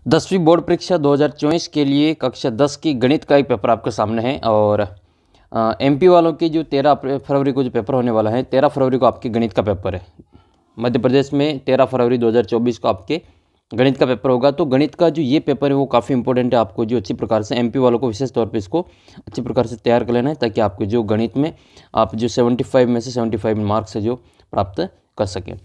10वीं बोर्ड परीक्षा 2024 के लिए कक्षा 10 की गणित का एक पेपर आपके सामने है। और एमपी वालों की जो 13 फरवरी को जो पेपर होने वाला है, 13 फरवरी को आपके गणित का पेपर है। मध्य प्रदेश में 13 फरवरी 2024 को आपके गणित का पेपर होगा। तो गणित का जो ये पेपर है वो काफ़ी इंपॉर्टेंट है। आपको जो अच्छी प्रकार से एमपी वालों को विशेष तौर पे इसको अच्छी प्रकार से तैयार कर लेना है, ताकि आपके जो गणित में आप जो 75 में से 75 मार्क्स है जो प्राप्त कर सकें।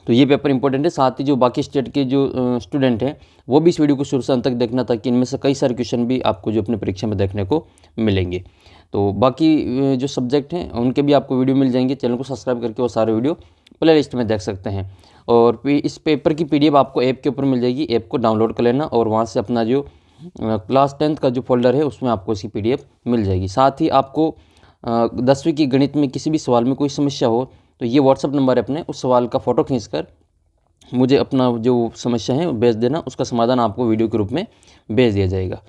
तो ये पेपर इंपॉर्टेंट है। साथ ही जो बाकी स्टेट के जो स्टूडेंट हैं वो भी इस वीडियो को शुरू से अंत तक देखना, ताकि इनमें से कई सारे क्वेश्चन भी आपको जो अपनी परीक्षा में देखने को मिलेंगे। तो बाकी जो सब्जेक्ट हैं उनके भी आपको वीडियो मिल जाएंगे। चैनल को सब्सक्राइब करके वो सारे वीडियो प्ले लिस्ट में देख सकते हैं। और इस पेपर की PDF आपको ऐप के ऊपर मिल जाएगी। ऐप को डाउनलोड कर लेना और वहाँ से अपना जो क्लास 10th का जो फोल्डर है उसमें आपको इसकी PDF मिल जाएगी। साथ ही आपको 10वीं की गणित में किसी भी सवाल में कोई समस्या हो तो ये व्हाट्सअप नंबर है अपने, उस सवाल का फ़ोटो खींचकर मुझे अपना जो समस्या है भेज देना। उसका समाधान आपको वीडियो के रूप में भेज दिया जाएगा।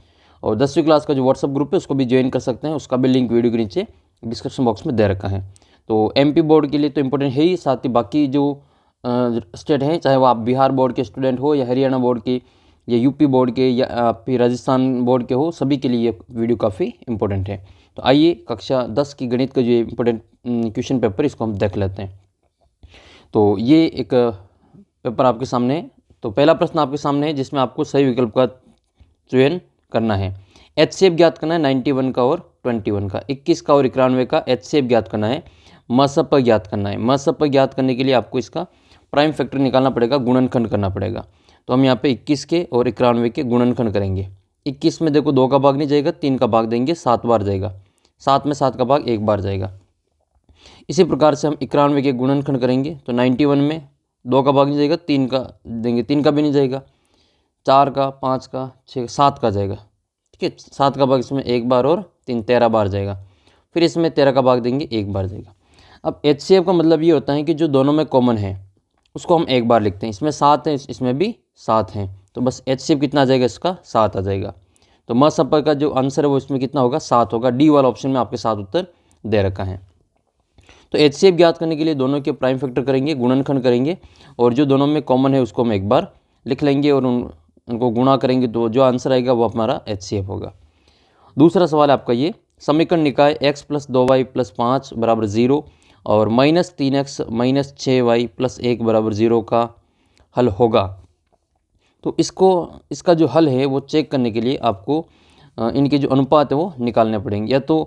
और 10वीं क्लास का जो व्हाट्सअप ग्रुप है उसको भी ज्वाइन कर सकते हैं। उसका भी लिंक वीडियो के नीचे डिस्क्रिप्शन बॉक्स में दे रखा है। तो एमपी बोर्ड के लिए तो इम्पोर्टेंट है ही, साथ ही बाकी जो स्टेट हैं, चाहे वो आप बिहार बोर्ड के स्टूडेंट हो या हरियाणा बोर्ड के या यूपी बोर्ड के या फिर राजस्थान बोर्ड के हो, सभी के लिए ये वीडियो काफ़ी इंपॉर्टेंट है। तो आइए कक्षा 10 की गणित का जो इम्पोर्टेंट क्वेश्चन पेपर इसको हम देख लेते हैं। तो ये एक पेपर आपके सामने है। तो पहला प्रश्न आपके सामने है जिसमें आपको सही विकल्प का चयन करना है। HCF ज्ञात करना है 91 का और 21 का, 21 का और 91 का HCF ज्ञात करना है। MSP ज्ञात करना है। MSP ज्ञात करने के लिए आपको इसका प्राइम फैक्टर निकालना पड़ेगा, गुणनखंड करना पड़ेगा। तो हम यहाँ पे 21 के और 91 के गुणनखंड करेंगे। 21 में देखो 2 का भाग नहीं जाएगा, 3 का भाग देंगे, 7 बार जाएगा। 7 में 7 का भाग 1 बार जाएगा। इसी प्रकार से हम 91 के गुणनखंड करेंगे तो 91 में 2 का भाग नहीं जाएगा, 3 का देंगे, 3 का भी नहीं जाएगा, 4 का, 5 का, 6, 7 का जाएगा। ठीक है, 7 का भाग इसमें 1 बार और 3, 13 बार जाएगा। फिर इसमें 13 का भाग देंगे, 1 बार जाएगा। अब HCF का मतलब ये होता है कि जो दोनों में कॉमन है उसको हम 1 बार लिखते हैं। इसमें 7 है, इसमें भी 7 है, तो बस HCF कितना आ जाएगा, इसका 7 आ जाएगा। तो MSP का जो आंसर है वो इसमें कितना होगा, 7 होगा। डी वाला ऑप्शन में आपके 7 उत्तर दे रखा है। तो HCF ज्ञात करने के लिए दोनों के प्राइम फैक्टर करेंगे, गुणनखंड करेंगे, और जो दोनों में कॉमन है उसको हम 1 बार लिख लेंगे और उनको गुणा करेंगे, तो जो आंसर आएगा वो हमारा HCF होगा। दूसरा सवाल आपका ये, समीकरण निकाय x + 2y + 5 = 0 और -3x - 6y + 1 = 0 का हल होगा। तो इसका जो हल है वो चेक करने के लिए आपको इनके जो अनुपात है वो निकालने पड़ेंगे। या तो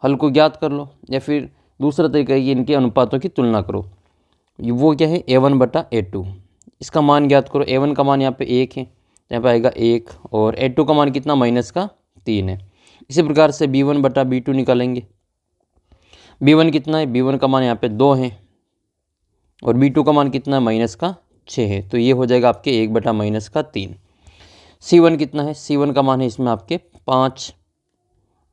हल को ज्ञात कर लो या फिर दूसरा तरीका है कि इनके अनुपातों की तुलना करो। वो क्या है, A1/A2। इसका मान ज्ञात करो। A1 का मान यहाँ पे 1 है, यहाँ पे आएगा 1, और A2 का मान कितना, -3 है। इसी प्रकार से B1/B2 निकालेंगे। B1 कितना है, B1 का मान यहाँ पे 2 है, और B2 का मान कितना है, -6 है। तो ये हो जाएगा आपके 1/-3। C1 कितना है, C1 का मान है इसमें आपके 5,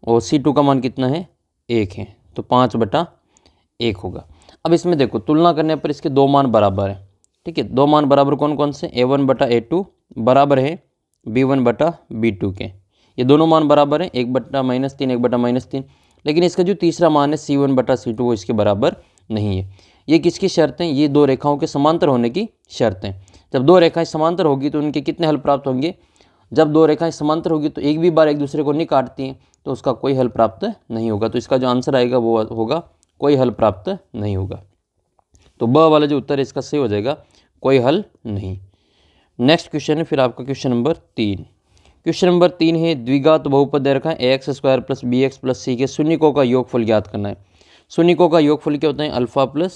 और C2 का मान कितना है, 1 है, तो 5/1 होगा। अब इसमें देखो तुलना करने पर इसके 2 मान बराबर हैं। ठीक है, 2 मान बराबर कौन कौन से, A1/A2 बराबर है B1/B2 के। ये दोनों मान बराबर हैं, 1/-3, 1/-3। लेकिन इसका जो तीसरा मान है C1/C2 वो इसके बराबर नहीं है। ये किसकी शर्तें, ये 2 रेखाओं के समांतर होने की शर्तें। जब 2 रेखाएं समांतर होगी तो उनके कितने हल प्राप्त होंगे, जब 2 रेखाएं समांतर होगी तो एक भी बार एक दूसरे को नहीं काटती हैं, तो उसका कोई हल प्राप्त नहीं होगा। तो इसका जो आंसर आएगा वो होगा कोई हल प्राप्त नहीं होगा। तो ब वाला जो उत्तर है इसका सही हो जाएगा, कोई हल नहीं। नेक्स्ट क्वेश्चन है फिर आपका क्वेश्चन नंबर 3। क्वेश्चन नंबर 3 है, द्विघात बहुपद दे रखा है ax² + bx + c के शून्यकों का योगफल ज्ञात करना है। शून्यकों का योगफल क्या होता है, अल्फा प्लस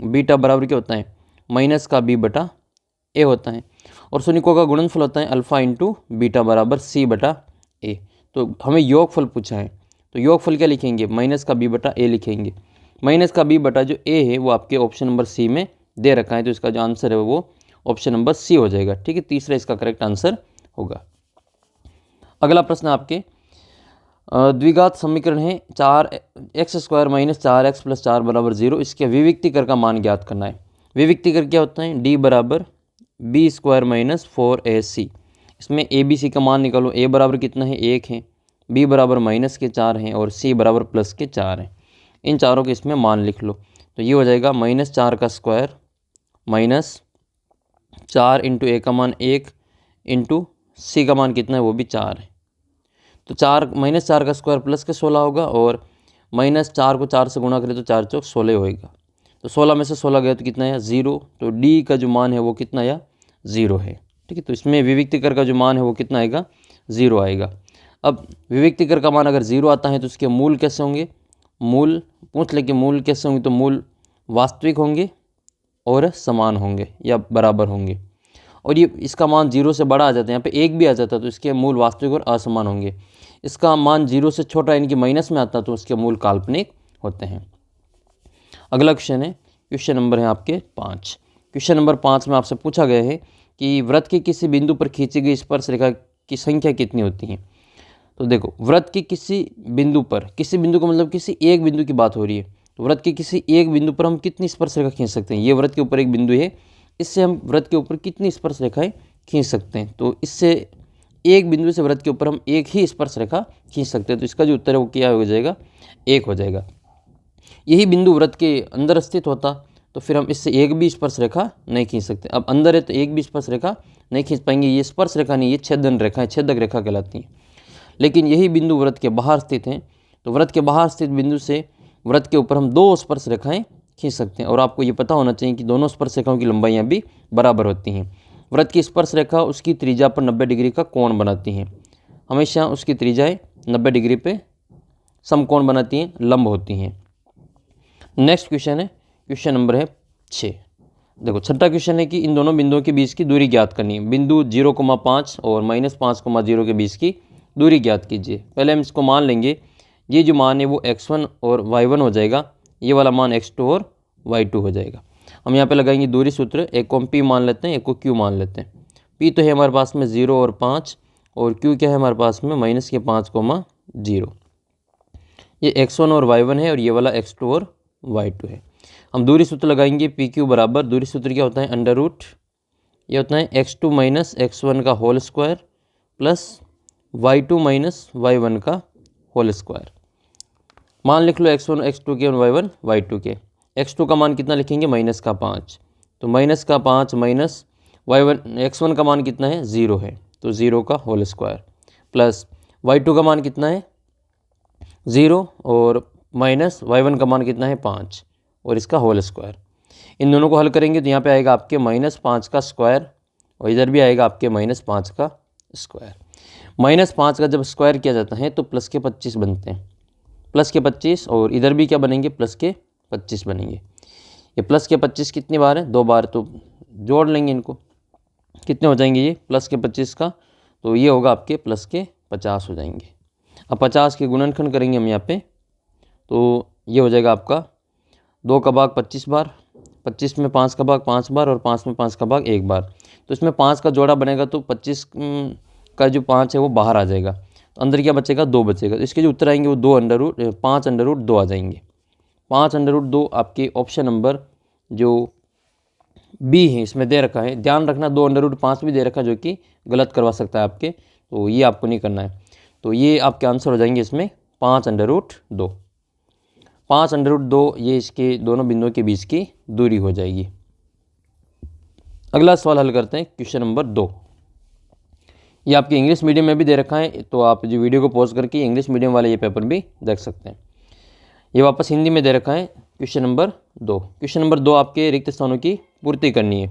बीटा बराबर क्या होता है, माइनस का b/a होता है। और शून्यकों का गुणनफल होता है अल्फा × बीटा बराबर c/a। तो हमें योगफल पूछा है, तो योगफल क्या लिखेंगे, माइनस का b/a लिखेंगे। माइनस का b/ जो a है वो आपके ऑप्शन नंबर C में दे रखा है, तो इसका जो आंसर है वो ऑप्शन नंबर C हो जाएगा। ठीक है, तीसरा इसका करेक्ट आंसर होगा। अगला प्रश्न आपके द्विघात समीकरण है 4x² - 4x + 4 = 0। इसके विविक्तिकर का मान ज्ञात करना है। विविक्तिकर क्या होता है, d = b² - 4ac। इसमें a b c का मान निकालो। a बराबर कितना है, 1 है, b बराबर -4 है, और c बराबर +4 है। इन चारों के इसमें मान लिख लो। तो ये हो जाएगा -4 का स्क्वायर -4 × a का मान 1 × सी का मान कितना है, वो भी 4 है। तो 4 -4 का स्क्वायर प्लस के 16 होगा, और -4 को 4 से गुणा करें तो 4 चौक 16 होएगा। तो 16 में से 16 गया तो कितना आया, 0। तो डी का जो मान है वो कितना आया, 0 है। ठीक है, तो इसमें विविक्तिकर का जो मान है वो कितना आएगा, 0 आएगा। अब विविक्तिकर का मान अगर 0 आता है तो उसके मूल कैसे होंगे, मूल पूछ ले कि मूल कैसे होंगे, तो मूल वास्तविक होंगे और समान होंगे या बराबर होंगे। और ये इसका मान 0 से बड़ा आ जाता है, यहाँ पे 1 भी आ जाता है तो इसके मूल वास्तविक और असमान होंगे। इसका मान 0 से छोटा यानी कि माइनस में आता है तो उसके मूल काल्पनिक होते हैं। अगला क्वेश्चन है, क्वेश्चन नंबर है आपके 5। क्वेश्चन नंबर 5 में आपसे पूछा गया है कि वृत्त के किसी बिंदु पर खींची गई स्पर्श रेखा की संख्या कितनी होती है। तो देखो, वृत्त के किसी बिंदु पर, किसी बिंदु का मतलब किसी एक बिंदु की बात हो रही है, तो वृत्त के किसी एक बिंदु पर हम कितनी स्पर्श रेखा खींच सकते हैं। ये वृत्त के ऊपर एक बिंदु है, इससे हम वृत्त के ऊपर कितनी स्पर्श रेखाएं खींच सकते हैं। तो इससे एक बिंदु से वृत्त के ऊपर हम एक ही स्पर्श रेखा खींच सकते हैं। तो इसका जो उत्तर है वो क्या हो जाएगा, 1 हो जाएगा। यही बिंदु वृत्त के अंदर स्थित होता तो फिर हम इससे एक भी स्पर्श रेखा नहीं खींच सकते। अब अंदर है तो एक भी स्पर्श रेखा नहीं खींच पाएंगे, ये स्पर्श रेखा नहीं, ये छेदन रेखा है, छेदक रेखा कहलाती है। लेकिन यही बिंदु वृत्त के बाहर स्थित हैं, तो वृत्त के बाहर स्थित बिंदु से वृत्त के ऊपर हम 2 स्पर्श रेखाएं खींच सकते हैं। और आपको ये पता होना चाहिए कि दोनों स्पर्श रेखाओं की लंबाइयाँ भी बराबर होती हैं। वृत्त की स्पर्श रेखा उसकी त्रिज्या पर 90 डिग्री का कोण बनाती हैं। हमेशा उसकी त्रिज्याएँ 90 डिग्री पे समकोण बनाती हैं, लंब होती हैं। नेक्स्ट क्वेश्चन है, क्वेश्चन नंबर है 6। देखो, छठा क्वेश्चन है कि इन दोनों बिंदुओं के बीच की दूरी ज्ञात करनी है। बिंदु 0,5 और -5,0 के बीच की दूरी ज्ञात कीजिए। पहले हम इसको मान लेंगे, ये जो मान है वो x1 और y1 हो जाएगा, ये वाला मान x2 और y2 हो जाएगा। हम यहाँ पे लगाएंगे दूरी सूत्र, एक को हम p मान लेते हैं, एक को q मान लेते हैं। p तो है हमारे पास में 0 और 5, और q क्या है हमारे पास में -5,0। ये x1 और y1 है और ये वाला x2 और y2 है। हम दूरी सूत्र लगाएंगे, पी क्यू बराबर, दूरी सूत्र क्या होता है, अंडर रूट, ये होता है x2 - x1 का whole square plus y2 - y1 का होल स्क्वायर। मान लिख लो x1 x2 के और y1 y2 के। x2 का मान कितना लिखेंगे, -5, तो -5 माइनस y1 x1 का मान कितना है, 0 है, तो 0 का होल स्क्वायर प्लस y2 का मान कितना है, 0, और माइनस y1 का मान कितना है, 5, और इसका होल स्क्वायर। इन दोनों को हल करेंगे तो यहाँ पे आएगा आपके -5 का स्क्वायर, और इधर भी आएगा आपके -5 का स्क्वायर। -5 का जब स्क्वायर किया जाता है तो प्लस के 25 बनते हैं, प्लस के 25, और इधर भी क्या बनेंगे, प्लस के 25 बनेंगे। ये प्लस के 25 कितनी बार है, 2 बार, तो जोड़ लेंगे इनको, कितने हो जाएंगे ये प्लस के 25 का, तो ये होगा आपके प्लस के 50 हो जाएंगे। अब 50 के गुणनखंड करेंगे हम यहाँ पे, तो ये हो जाएगा आपका 2 का भाग 25 बार, 25 में 5 का भाग 5 बार, और 5 में 5 का भाग 1 बार। तो इसमें 5 का जोड़ा बनेगा तो 25 का जो 5 है वो बाहर आ जाएगा, तो अंदर क्या बचेगा, 2 बचेगा। तो इसके जो उत्तर आएंगे वो 5 अंडर रूट 2 आ जाएंगे। 5 अंडर रूट 2 आपके ऑप्शन नंबर जो बी है इसमें दे रखा है। ध्यान रखना 2 अंडर रूट 5 भी दे रखा है जो कि गलत करवा सकता है आपके, तो ये आपको नहीं करना है। तो ये आपके आंसर हो जाएंगे इसमें 5 अंडर रूट 2। 5 अंडर रूट 2 ये इसके दोनों बिंदुओं के बीच की दूरी हो जाएगी। अगला सवाल हल करते हैं, क्वेश्चन नंबर 2। ये आपके इंग्लिश मीडियम में भी दे रखा है, तो आप जो वीडियो को पॉज करके इंग्लिश मीडियम वाले ये पेपर भी देख सकते हैं। ये वापस हिंदी में दे रखा है, क्वेश्चन नंबर 2। क्वेश्चन नंबर 2 आपके रिक्त स्थानों की पूर्ति करनी है।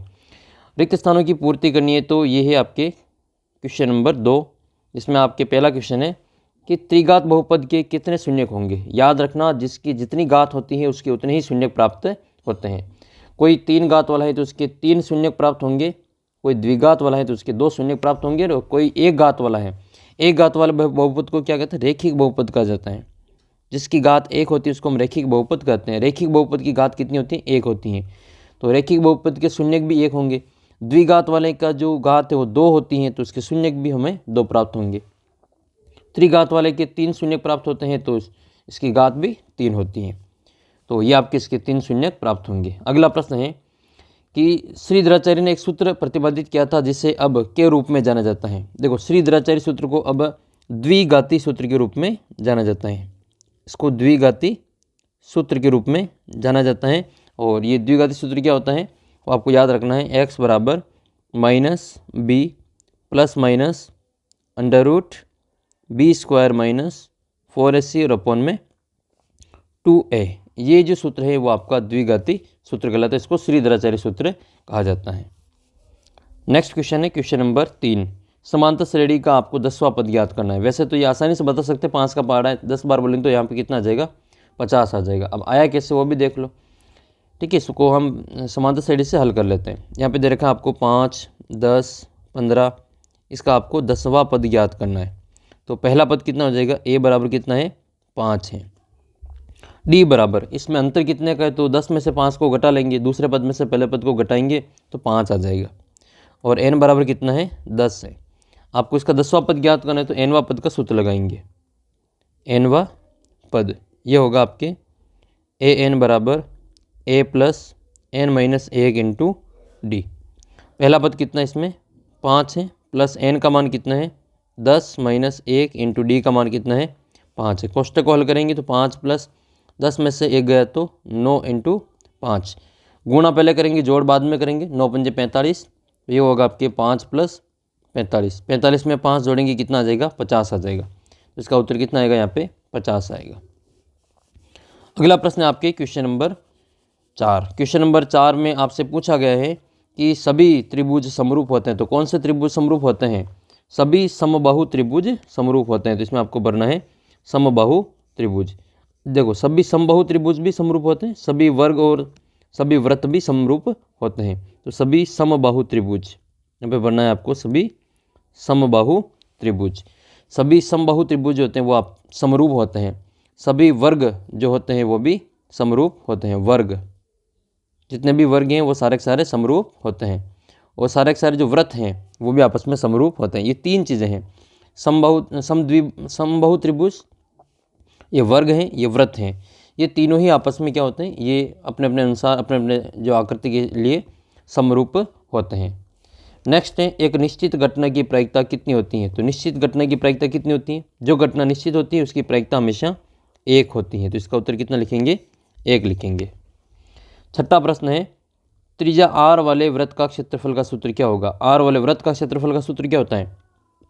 रिक्त स्थानों की पूर्ति करनी है तो ये है आपके क्वेश्चन नंबर 2, जिसमें आपके पहला क्वेश्चन है कि त्रिघात बहुपद के कितने शून्यक होंगे। याद रखना, जिसकी जितनी घात होती है उसके उतने ही शून्यक प्राप्त होते हैं। कोई 3 घात वाला है तो उसके 3 शून्यक प्राप्त होंगे, कोई द्विघात वाला है तो उसके 2 शून्यक प्राप्त होंगे, और कोई 1 घात वाला है, 1 घात वाले बहुपद को क्या कहते हैं, रेखिक बहुपद कहा जाता है। जिसकी घात 1 होती है उसको हम रेखिक बहुपद कहते हैं। रेखिक बहुपद की घात कितनी होती है, 1 होती है, तो रेखिक बहुपद के शून्यक भी 1 होंगे। द्विघात वाले का जो घात है वो 2 होती हैं, तो उसके शून्यक भी हमें 2 प्राप्त होंगे। त्रिघात वाले के 3 शून्यक प्राप्त होते हैं, तो इसकी घात भी 3 होती हैं, तो ये आपके इसके 3 शून्यक प्राप्त होंगे। अगला प्रश्न है कि श्रीधराचार्य ने एक सूत्र प्रतिपादित किया था जिसे अब के रूप में जाना जाता है। देखो, श्रीधराचार्य सूत्र को अब द्विघाती सूत्र के रूप में जाना जाता है। इसको द्विघाती सूत्र के रूप में जाना जाता है, और ये द्विघाती सूत्र क्या होता है वो आपको याद रखना है। x बराबर -b plus minus under root b square minus 4ac और अपॉन में 2a। ये जो सूत्र है वो आपका द्विघाती सूत्र कहलाता है, इसको श्रीधराचार्य सूत्र कहा जाता है। नेक्स्ट क्वेश्चन है क्वेश्चन नंबर 3। समांतर श्रेणी का आपको 10वां पद ज्ञात करना है। वैसे तो ये आसानी से बता सकते हैं, 5 का पहाड़ा है, 10 बार बोलेंगे तो यहाँ पे कितना आ जाएगा, 50 आ जाएगा। अब आया कैसे वो भी देख लो। ठीक है, इसको हम समांतर श्रेणी से हल कर लेते हैं। यहाँ पे दे रखा है आपको 5, 10, 15, इसका आपको 10वां पद ज्ञात करना है। तो पहला पद कितना हो जाएगा, a बराबर कितना है, 5 है। d बराबर, इसमें अंतर कितने का है, तो 10 में से 5 को घटा लेंगे, दूसरे पद में से पहले पद को घटाएंगे तो 5 आ जाएगा। और n बराबर कितना है, 10 है। आपको इसका 10वां पद ज्ञात करना है तो nवां पद का सूत्र लगाएंगे। nवां पद ये होगा आपके an बराबर a plus n minus 1 into D. पहला पद कितना है, इसमें 5 है, प्लस n का मान कितना है, 10 माइनस 1 इंटू डी का मान कितना है, 5 है। कोष्टक को हल करेंगे तो 5 प्लस 10 में से 1 गया तो 9 इंटू 5। गुणा पहले करेंगे, जोड़ बाद में करेंगे। 9 पंजे 45, ये होगा आपके 5 प्लस 45। 45 में 5 जोड़ेंगे कितना आ जाएगा, 50 आ जाएगा। तो इसका उत्तर कितना आएगा, यहाँ पे 50 आएगा। अगला प्रश्न है आपके क्वेश्चन नंबर 4। क्वेश्चन नंबर 4 में आपसे पूछा गया है कि सभी त्रिभुज समरूप होते हैं। तो कौन से त्रिभुज समरूप होते हैं, सभी समबाहु त्रिभुज समरूप होते हैं। तो इसमें आपको भरना है समबाहु त्रिभुज। देखो, सभी समबाहु त्रिभुज भी समरूप होते हैं, सभी वर्ग और सभी वृत्त भी समरूप होते हैं। तो सभी समबाहु त्रिभुज, यहाँ पे भरना है आपको सभी समबाहु त्रिभुज। सभी समबाहु त्रिभुज होते हैं वो आप समरूप होते हैं। सभी वर्ग जो होते हैं वो भी समरूप होते हैं। वर्ग, जितने भी वर्ग हैं वो सारे के सारे समरूप होते हैं। और सारे के सारे जो वृत्त हैं वो भी आपस में समरूप होते हैं। ये 3 चीज़ें हैं, समबाहु त्रिभुज, ये वर्ग हैं, ये वृत्त हैं। ये तीनों ही आपस में क्या होते हैं, ये अपने अपने अनुसार अपने अपने जो आकृति के लिए समरूप होते हैं। नेक्स्ट है, एक निश्चित घटना की प्रायिकता कितनी होती है। तो निश्चित घटना की प्रायिकता कितनी होती है, जो घटना निश्चित होती है उसकी प्रायिकता हमेशा 1 होती है। तो इसका उत्तर कितना लिखेंगे, 1 लिखेंगे। छठा प्रश्न है, त्रिज्या r वाले वृत्त का क्षेत्रफल का सूत्र क्या होगा। r वाले वृत्त का क्षेत्रफल का सूत्र क्या होता है,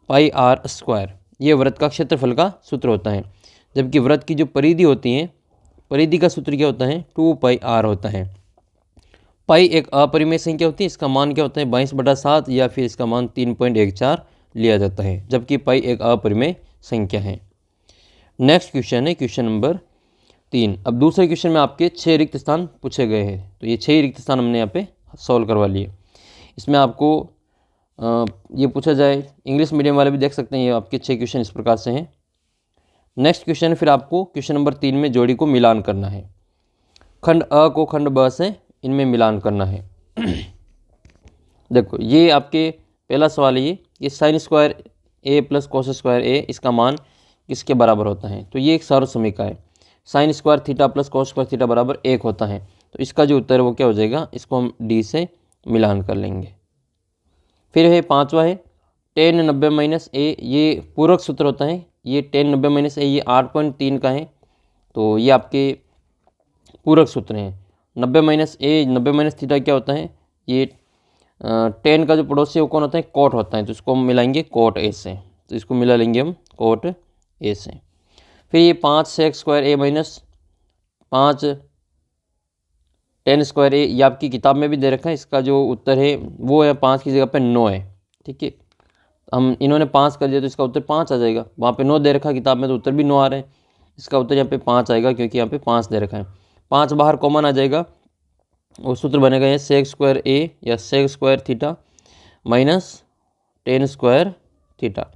पाई r स्क्वायर। ये वृत्त का क्षेत्रफल का सूत्र होता है। जबकि वृत्त की जो परिधि होती है, परिधि का सूत्र क्या होता है, 2 पाई r होता है। पाई एक अपरिमेय संख्या होती है, इसका मान क्या होता है, 22/7 या फिर इसका मान 3.14 लिया जाता है। जबकि पाई एक अपरिमेय संख्या है। नेक्स्ट क्वेश्चन है क्वेश्चन नंबर 3। अब दूसरे क्वेश्चन में आपके 6 रिक्त स्थान पूछे गए हैं। तो ये 6 रिक्त स्थान हमने यहाँ पे सॉल्व करवा लिए। इसमें आपको ये पूछा जाए, इंग्लिश मीडियम वाले भी देख सकते हैं। ये आपके 6 क्वेश्चन इस प्रकार से हैं। नेक्स्ट क्वेश्चन, फिर आपको क्वेश्चन नंबर 3 में जोड़ी को मिलान करना है। खंड अ को खंड ब से इनमें मिलान करना है। देखो, ये आपके पहला सवाल है, ये साइन स्क्वायर ए प्लस कोस स्क्वायर ए, इसका मान किसके बराबर होता है। तो ये एक सर्व समीकरण है। Sine square theta plus cos square theta बराबर 1 होता है। तो इसका जो उत्तर है वो क्या हो जाएगा, इसको हम डी से मिलान कर लेंगे। फिर है 5वां है, टेन 90 माइनस ए, ये पूरक सूत्र होता है। ये टेन 90 माइनस ए, ये 8.3 का है। तो ये आपके पूरक सूत्र हैं। 90 माइनस ए, 90 माइनस थीटा क्या होता है, ये टेन का जो पड़ोसी है वो कौन होता है, कोट होता है। तो इसको हम मिलाएंगे कोट ए से। तो इसको मिला लेंगे हम कोट ए से। फिर ये 5 सेक स्क्वायर ए माइनस 5 टेन स्क्वायर ए, ये आपकी किताब में भी दे रखा है। इसका जो उत्तर है वो है 5 की जगह पे 9 है। ठीक है, हम इन्होंने 5 कर दिया तो इसका उत्तर 5 आ जाएगा। वहाँ पे 9 दे रखा है किताब में, तो उत्तर भी 9 आ रहे हैं। इसका उत्तर यहाँ पे 5 आएगा, क्योंकि यहाँ पे 5 दे रखा है। 5 बाहर कॉमन आ जाएगा और सूत्र बनेगा ये सेक स्क्वायर ए या sec square theta minus tan square theta.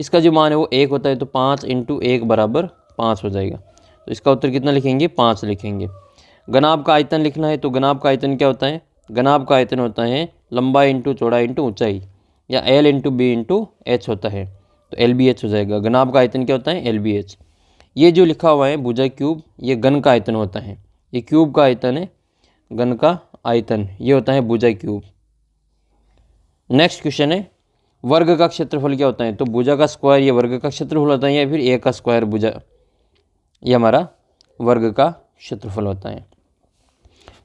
इसका जो मान है वो 1 होता है। तो 5 × 1 बराबर 5 हो जाएगा। तो इसका उत्तर कितना लिखेंगे, 5 लिखेंगे। घनाभ का आयतन लिखना है। तो घनाभ का आयतन क्या होता है, घनाभ का आयतन होता है लंबाई इंटू चौड़ाई इंटू ऊंचाई, या L × B × H होता है। तो LBH हो जाएगा। घनाभ का आयतन क्या होता है, LBH। ये जो लिखा हुआ है भुजा क्यूब, ये घन का आयतन होता है। ये क्यूब का आयतन है, घन का आयतन ये होता है भुजा क्यूब। नेक्स्ट क्वेश्चन है, वर्ग का क्षेत्रफल क्या होता है। तो भुजा का स्क्वायर ये वर्ग का क्षेत्रफल होता है, या फिर ए का स्क्वायर भुजा, ये हमारा वर्ग का क्षेत्रफल होता है।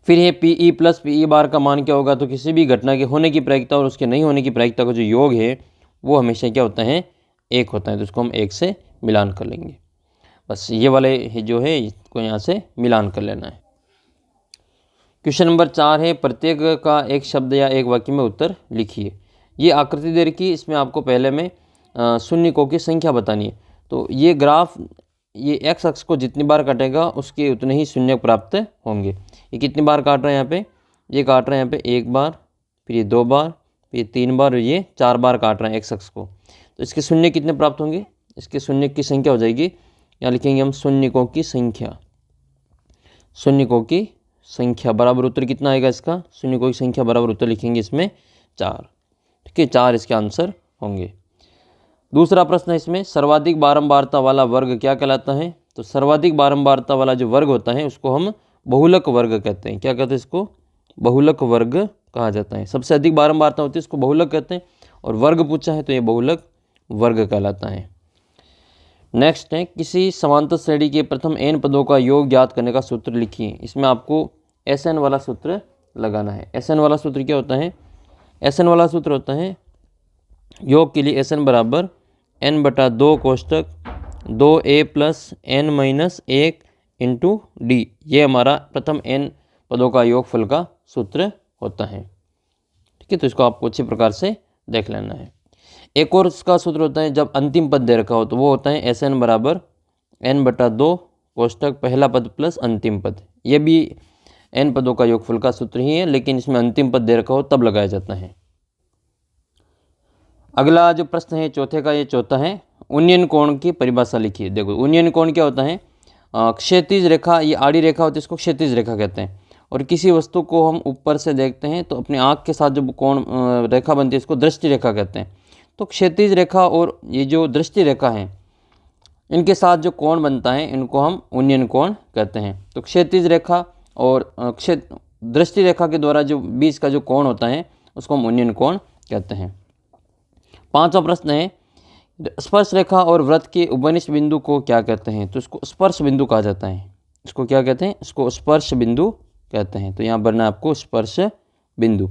फिर ये PE प्लस PE बार का मान क्या होगा। तो किसी भी घटना के होने की प्रायिकता और उसके नहीं होने की प्रायिकता का जो योग है वो हमेशा क्या होता है, 1 होता है। तो इसको हम 1 से मिलान कर लेंगे। बस ये वाले जो है इसको यहाँ से मिलान कर लेना है। क्वेश्चन नंबर 4 है, प्रत्येक का एक शब्द या एक वाक्य में उत्तर लिखिए। ये आकृति दे रखी है, इसमें आपको पहले में शून्यकों की संख्या बतानी है। तो ये ग्राफ, ये एक्स अक्ष को जितनी बार काटेगा उसके उतने ही शून्य प्राप्त होंगे। ये कितनी बार काट रहा है यहाँ पे, ये काट रहा है यहाँ पे 1 बार, फिर ये 2 बार, फिर ये 3 बार और ये 4 बार काट रहा है एक्स अक्ष को। तो इसके शून्य कितने प्राप्त होंगे, इसके शून्य की संख्या हो जाएगी, यहाँ लिखेंगे हम शून्यकों की संख्या। शून्यकों की संख्या बराबर उत्तर कितना आएगा इसका, शून्यकों की संख्या बराबर उत्तर लिखेंगे इसमें 4। ठीक है, 4 इसके आंसर होंगे। दूसरा प्रश्न है इसमें, सर्वाधिक बारंबारता वाला वर्ग क्या कहलाता है। तो सर्वाधिक बारंबारता वाला जो वर्ग होता है उसको हम बहुलक वर्ग कहते हैं। क्या कहते हैं इसको, बहुलक वर्ग कहा जाता है। सबसे अधिक बारंबारता होती है इसको बहुलक कहते हैं, और वर्ग पूछा है तो ये बहुलक वर्ग कहलाता है। नेक्स्ट है, किसी समांतर श्रेणी के प्रथम n पदों का योग ज्ञात करने का सूत्र लिखिए। इसमें आपको SN वाला सूत्र लगाना है। SN वाला सूत्र क्या होता है, SN वाला सूत्र होता है योग के लिए SN बराबर n/2 कोष्टक 2a + n - 1 × d। ये हमारा प्रथम n पदों का योगफल का सूत्र होता है। ठीक है, तो इसको आपको अच्छी प्रकार से देख लेना है। एक और इसका सूत्र होता है जब अंतिम पद दे रखा हो, तो वो होता है SN बराबर n/2 कोष्टक पहला पद प्लस अंतिम पद। ये भी n पदों का योगफल का सूत्र ही है, लेकिन इसमें अंतिम पद दे रखा हो तब लगाया जाता है। अगला जो प्रश्न है चौथे का, ये चौथा है, उन्नयन कोण की परिभाषा लिखिए। देखो उन्नयन कोण क्या होता है, क्षैतिज रेखा, ये आड़ी रेखा होती है इसको क्षैतिज रेखा कहते हैं। और किसी वस्तु को हम ऊपर से देखते हैं तो अपने आँख के साथ जो कोण रेखा बनती है इसको दृष्टि रेखा कहते हैं। तो क्षैतिज रेखा और ये जो दृष्टि रेखा है इनके साथ जो कोण बनता है इनको हम उन्नयन कोण कहते हैं। तो क्षैतिज रेखा और दृष्टि रेखा के द्वारा जो बीच का जो कोण होता है उसको हम उन्नयन कोण कहते हैं। पांचवा प्रश्न है, स्पर्श रेखा और वृत्त के उपनिष्ठ बिंदु को क्या कहते हैं। तो इसको स्पर्श बिंदु कहा जाता है। इसको क्या कहते हैं, इसको स्पर्श बिंदु कहते हैं। तो यहाँ बनना है आपको स्पर्श बिंदु।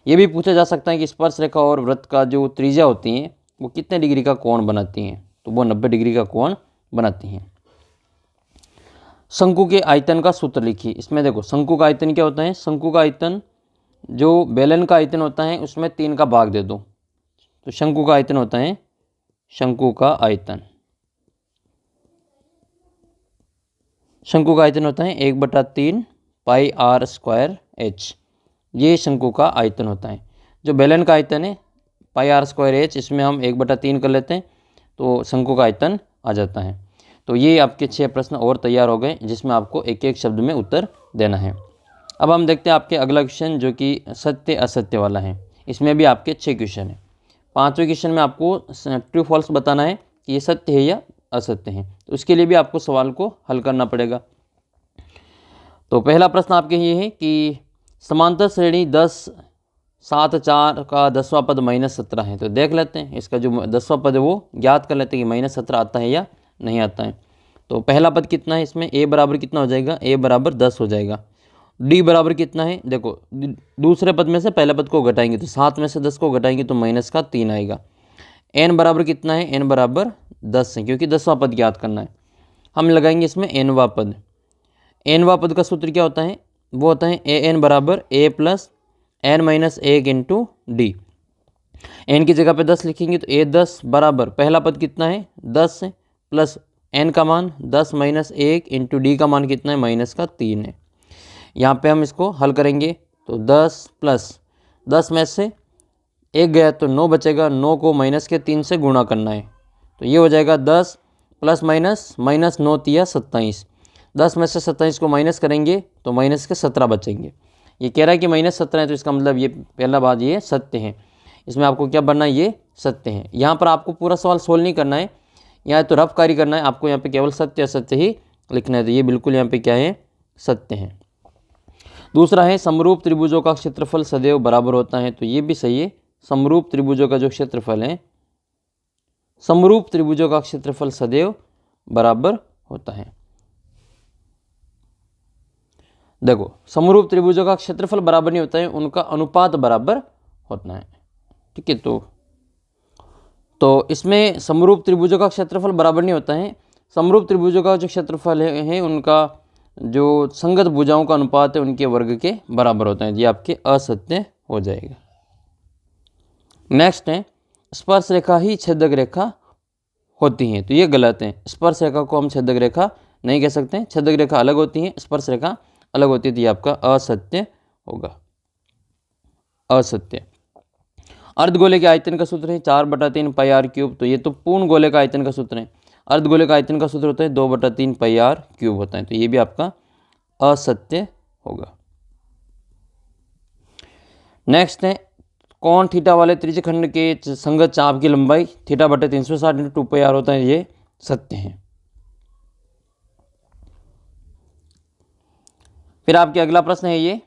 ये भी पूछा जा सकता है कि स्पर्श रेखा और वृत्त का जो त्रिज्या होती हैं वो कितने डिग्री का कोण बनाती हैं। तो वो 90 डिग्री का कोण बनाती हैं। शंकु के आयतन का सूत्र लिखिए। इसमें देखो शंकु का आयतन क्या होता है, शंकु का आयतन जो बेलन का आयतन होता है उसमें 3 का भाग दे दो। तो शंकु का आयतन होता है, शंकु का आयतन होता है 1/3 πr²h। ये शंकु का आयतन होता है। जो बेलन का आयतन है πr²h, इसमें हम 1/3 कर लेते हैं तो शंकु का आयतन आ जाता है। तो ये आपके 6 प्रश्न और तैयार हो गए जिसमें आपको एक एक शब्द में उत्तर देना है। अब हम देखते हैं आपके अगला क्वेश्चन जो कि सत्य असत्य वाला है। इसमें भी आपके 6 क्वेश्चन हैं। 5वें क्वेश्चन में आपको ट्रू फॉल्स बताना है कि ये सत्य है या असत्य है। तो उसके लिए भी आपको सवाल को हल करना पड़ेगा। तो पहला प्रश्न आपके ये है कि समांतर श्रेणी 10 7 4 का 10वां पद -17 है। तो देख लेते हैं इसका जो 10वां पद है वो ज्ञात कर लेते हैं कि -17 आता है या नहीं आता है। तो पहला पद कितना है इसमें, a बराबर कितना हो जाएगा, a बराबर 10 हो जाएगा। d बराबर कितना है, देखो दूसरे पद में से पहले पद को घटाएंगे तो 7 में से 10 को घटाएंगे तो -3 आएगा। n बराबर कितना है, n बराबर 10 है क्योंकि 10वां पद ज्ञात करना है। हम लगाएंगे इसमें nवां पद। nवां पद का सूत्र क्या होता है, वो होता है an बराबर a + n - 1 × d। n की जगह पे 10 लिखेंगे तो a 10 बराबर पहला पद कितना है 10 है, प्लस n का मान 10 - 1 × d का मान कितना है -3 है। यहाँ पे हम इसको हल करेंगे तो 10 + 10 में से 1 गया तो 9 बचेगा, 9 को -3 से गुणा करना है। तो ये हो जाएगा 10 + -9 × 27। 10 में से 27 को माइनस करेंगे तो -17 बचेंगे। ये कह रहा है कि -17 है तो इसका मतलब ये पहला बात ये सत्य है। इसमें आपको क्या बनना है, ये सत्य है। यहाँ पर आपको पूरा सवाल सोल्व नहीं करना है, यहाँ तो रफ कार्य करना है। आपको यहाँ पे केवल सत्य असत्य ही लिखना है। तो ये बिल्कुल यहाँ पे क्या है, सत्य है। दूसरा है समरूप त्रिभुजों का क्षेत्रफल सदैव बराबर होता है। तो ये भी सही है। समरूप त्रिभुजों का जो क्षेत्रफल है, समरूप त्रिभुजों का क्षेत्रफल सदैव बराबर होता है। देखो समरूप त्रिभुजों का क्षेत्रफल बराबर नहीं होता है, उनका अनुपात बराबर होता है। ठीक है, तो तो इसमें समरूप त्रिभुजों का क्षेत्रफल बराबर नहीं होता है। समरूप त्रिभुजों का जो क्षेत्रफल है उनका जो संगत भुजाओं का अनुपात है उनके वर्ग के बराबर होता है। ये आपके असत्य हो जाएगा। नेक्स्ट है स्पर्श रेखा ही छेदक रेखा होती हैं, तो ये गलत है। स्पर्श रेखा को हम छेदक रेखा नहीं कह सकते हैं। छेदक रेखा अलग होती है, स्पर्श रेखा अलग होती है, तो ये आपका असत्य होगा, असत्य। अर्धगोले के आयतन का सूत्र है 4/3 पाई आर क्यूब, तो ये तो पूर्ण गोले का आयतन का सूत्र है। अर्धगोले का आयतन का सूत्र होता है 2/3 पाई आर क्यूब होता है, तो ये भी आपका असत्य होगा। नेक्स्ट है कोण थीटा वाले त्रिज्यखंड के संगत चाप की लंबाई θ/360 × 2 पाई आर होता है, ये सत्य है। फिर आपके अगला प्रश्न है ये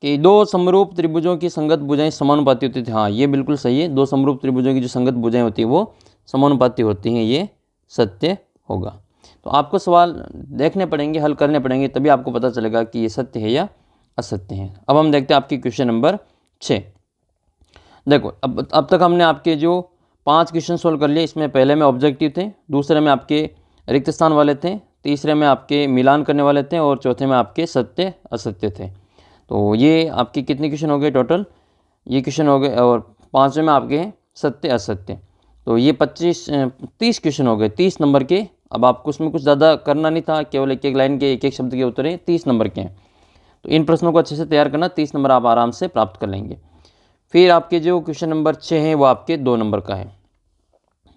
कि दो समरूप त्रिभुजों की संगत भुजाएं समानुपाती होती थी। हाँ, ये बिल्कुल सही है। दो समरूप त्रिभुजों की जो संगत भुजाएं होती है वो समानुपाती होती हैं, ये सत्य होगा। तो आपको सवाल देखने पड़ेंगे, हल करने पड़ेंगे, तभी आपको पता चलेगा कि ये सत्य है या असत्य है। अब हम देखते हैं आपकी क्वेश्चन नंबर 6। देखो अब तक हमने आपके जो 5 क्वेश्चन सोल्व कर लिए। इसमें पहले में ऑब्जेक्टिव थे, दूसरे में आपके रिक्त स्थान वाले थे, तीसरे में आपके मिलान करने वाले थे और चौथे में आपके सत्य असत्य थे। तो ये आपके कितने क्वेश्चन हो गए टोटल? ये क्वेश्चन हो गए, और पाँचवें में आपके हैं सत्य असत्य। तो ये 30 क्वेश्चन हो गए, 30 नंबर के। अब आपको उसमें कुछ ज़्यादा करना नहीं था, केवल एक एक लाइन के एक एक शब्द के उत्तर हैं, 30 नंबर के हैं। तो इन प्रश्नों को अच्छे से तैयार करना, 30 नंबर आप आराम से प्राप्त कर लेंगे। फिर आपके जो क्वेश्चन नंबर 6 है वो आपके 2 नंबर का है,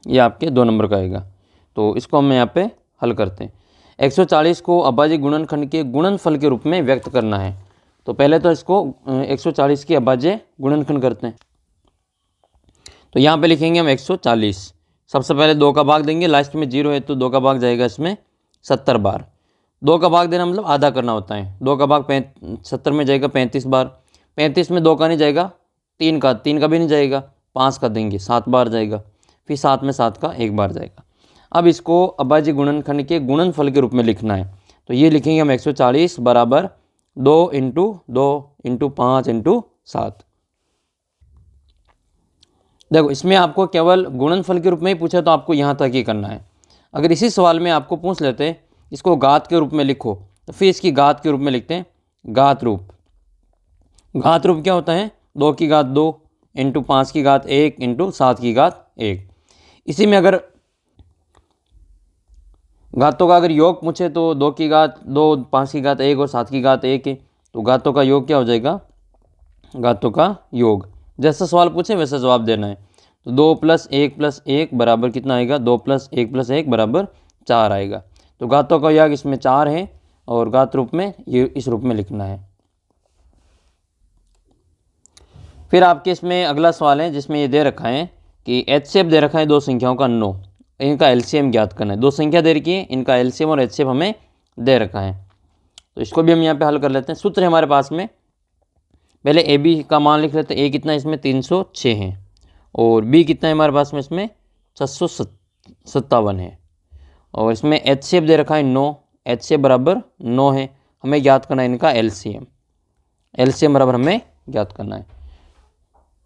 ये आपके 2 नंबर का आएगा। तो इसको हम यहाँ पे हल करते हैं। 140 को अभाज्य गुणनखंड के गुणनफल के रूप में व्यक्त करना है। तो पहले तो इसको 140 के अभाज्य गुणनखंड करते हैं। तो यहाँ पे लिखेंगे हम 140। सबसे पहले 2 का भाग देंगे, लास्ट में 0 है तो 2 का भाग जाएगा इसमें 70 बार। 2 का भाग देना मतलब आधा करना होता है। 2 का भाग 70 में जाएगा 35 बार। 35 में 2 का नहीं जाएगा, 3 का भी नहीं जाएगा, 5 का देंगे 7 बार जाएगा, फिर 7 में 7 का 1 बार जाएगा। अब इसको अभाज्य गुणनखंड के गुणनफल के रूप में लिखना है। तो ये लिखेंगे हम 140 बराबर 2 × 2 × 5 × 7। देखो इसमें आपको केवल गुणनफल के रूप में ही पूछा तो आपको यहाँ तक ही करना है। अगर इसी सवाल में आपको पूछ लेते इसको घात के रूप में लिखो, तो फिर इसकी घात के रूप में लिखते हैं घात रूप। घात रूप क्या होता है? 2 की घात 2 × 5 की घात 1 × 7 की घात 1। इसी में अगर घातों का अगर योग पूछे तो 2 की घात 2, 5 की घात 1 और 7 की घात 1 है। तो घातों का योग क्या हो जाएगा? घातों का योग। जैसा सवाल पूछे वैसा जवाब देना है। तो 2 + 1 + 1 बराबर कितना आएगा? 2 + 1 + 1 बराबर 4 आएगा। तो घातों का योग इसमें 4 है और घात रूप में ये इस रूप में लिखना है। फिर आपके इसमें अगला सवाल है जिसमें ये दे रखा है कि HCF दे रखा है 2 संख्याओं का 9, इनका LCM ज्ञात करना है। 2 संख्या दे रखी है, इनका LCM और HCF हमें दे रखा है। तो इसको भी हम यहाँ पे हल कर लेते हैं। सूत्र है हमारे पास में, पहले AB का मान लिख लेते हैं। A कितना इसमें 306 है और B कितना है हमारे पास में इसमें 657 है। और इसमें HCF दे रखा है 9, HCF बराबर 9 है। हमें ज्ञात करना है इनका LCM, LCM बराबर हमें ज्ञात करना है।